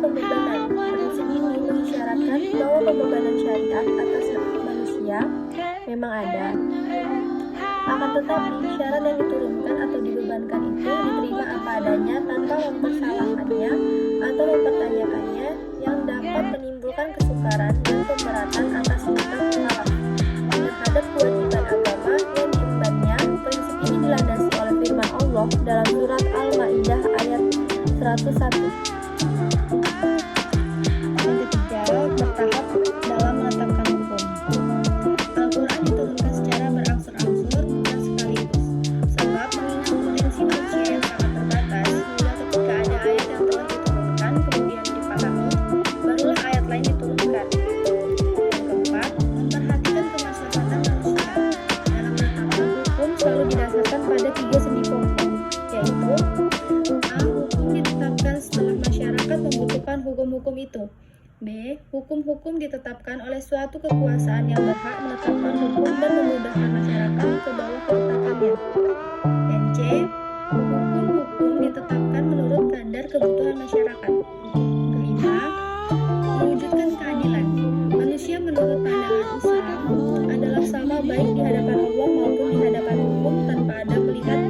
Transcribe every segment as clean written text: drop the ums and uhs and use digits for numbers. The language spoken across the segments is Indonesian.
pembebanan. Prinsip ini mengisyaratkan bahwa pembebanan syariat atas manusia memang ada. Akan tetapi, syarat yang diturunkan atau dibebankan itu diterima apa adanya tanpa mempersalahkannya atau mempertanyakannya, yang dapat menimbulkan kesukaran dan pemberatan atas kita mukallaf terhadap kewajiban agama yang diembannya. Prinsip ini dilandasi oleh firman Allah dalam surat Al-Maidah ayat 101. Yang ketiga, bertahap dalam menetapkan hukum. Al-Quran diturunkan secara berangsur-angsur dan sekaligus, sebab mengingat potensi manusia yang sangat terbatas, hingga ketika ada ayat yang telah diturunkan kemudian dipahami, barulah ayat lain diturunkan. Yang keempat, memperhatikan kemaslahatan manusia. Dalam menetapkan hukum selalu didasarkan pada 3 sendi pokok, yaitu A. Hukum ditetapkan setelah masyarakat membutuhkan hukum-hukum itu. B. Hukum-hukum ditetapkan oleh suatu kekuasaan yang berhak menetapkan hukum dan memudahkan masyarakat ke bawah ketetapannya. Dan C. Hukum-hukum ditetapkan menurut kadar kebutuhan masyarakat. Kelima, mewujudkan keadilan. Manusia menurut pandangan Islam adalah sama baik di hadapan Allah maupun di hadapan hukum tanpa ada melihat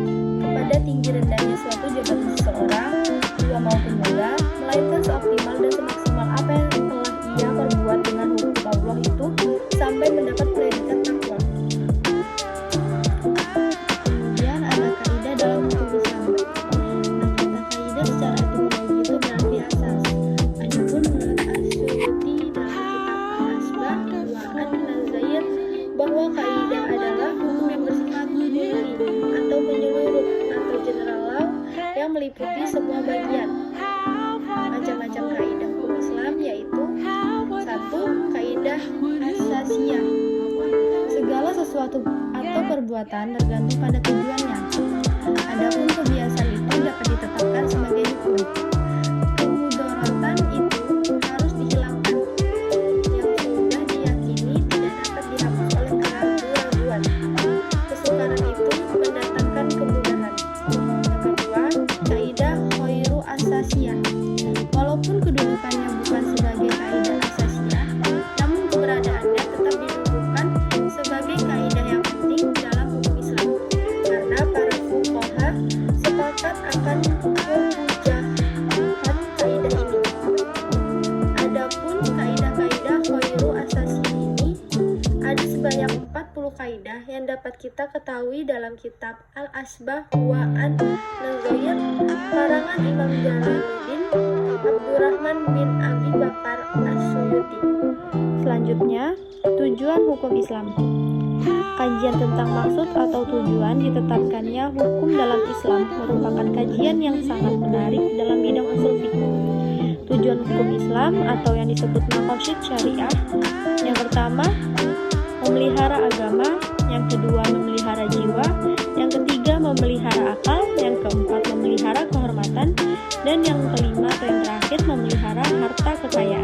kepada tinggi rendahnya suatu jabatan seseorang, tua maupun muda, melainkan seoptimal dan semaksimal apa yang telah ia perbuat dengan hukum Allah itu sampai mendapat predikat takwa. Kemudian ada kaidah dalam hukum Islam. Nah, kata kaidah secara etimologi itu berarti asas. Adapun menurut As-Suyuti dalam kitab Al-Asbah wa An-Nazair bahwa kaidah adalah hukum yang bersifat umum atau menyeluruh atau general law yang meliputi semua bagian. Macam-macam kaidah hukum Islam yaitu: 1. Kaidah asasiyah. Segala sesuatu atau perbuatan tergantung pada tujuannya. Adapun kebiasaan itu dapat ditetapkan sebagai hukum. Kemudaratan itu harus dihilangkan. Yang sudah diyakini tidak dapat dihapus oleh keraguan. Kesukaran itu mendatangkan kemudahan. Yang kedua, kaidah khairu asasiyah. Walaupun kedudukannya bukan sebagai kaidah asasiyah, namun keberadaannya tetap didudukan sebagai kaidah yang penting dalam hukum Islam, karena para fuqaha sepakat akan kemujahan kaidah ini. Adapun kaidah-kaidah khairu asasiyah ini ada sebanyak 40 kaidah yang dapat kita ketahui dalam kitab Al-Asbah wa An-Nazair karangan Imam Jalaluddin Abdurrahman bin Abi Bakar As-Suyuti. Selanjutnya, tujuan hukum Islam. Kajian tentang maksud atau tujuan ditetapkannya hukum dalam Islam merupakan kajian yang sangat menarik dalam bidang usul fikih. Tujuan hukum Islam atau yang disebut maqasid syariah, yang pertama memelihara agama, yang kedua memelihara jiwa, yang ketiga memelihara akal, yang keempat memelihara kehormatan, dan yang kelima atau yang terakhir memelihara harta kekayaan.